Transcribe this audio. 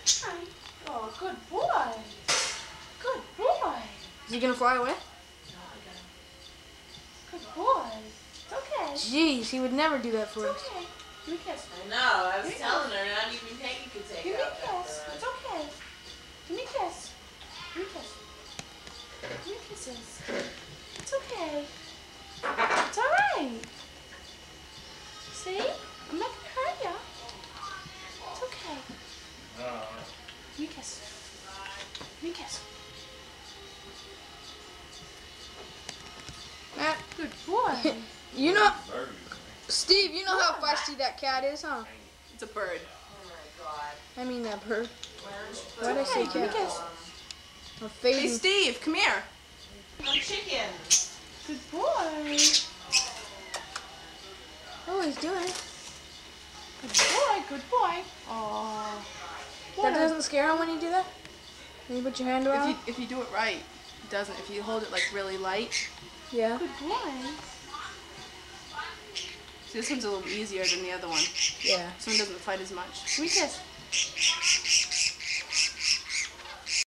Hi. Oh, good boy. Good boy. Is he gonna fly away? No, I got him. Good boy. It's okay. Jeez, he would never do that for It's us. okay. Give me a kiss. I know, I was telling her, not even Peggy could take Give me a out that kiss. bird. It's okay. Give me a kiss. Give me a kiss. Give me kisses. It's okay. It's alright. See? I'm not gonna hurt ya. It's okay. Give me a kiss. Give me a kiss. Matt, Good boy. you know, Steve, you know how feisty that cat is, huh? It's a bird. Oh my god. I mean that bird. Where's Why'd I say Give me a cat? kiss. Or Hey, fading. Steve, come here. I'm chicken. Good boy. Oh, he's doing it. Good boy. Good boy. Aww. That doesn't scare him when you do that? When you put your hand around? If you do it right, it doesn't. If you hold it like really light. Yeah. Good boy. See, this one's a little easier than the other one. Yeah. This one doesn't fight as much. Give me a kiss.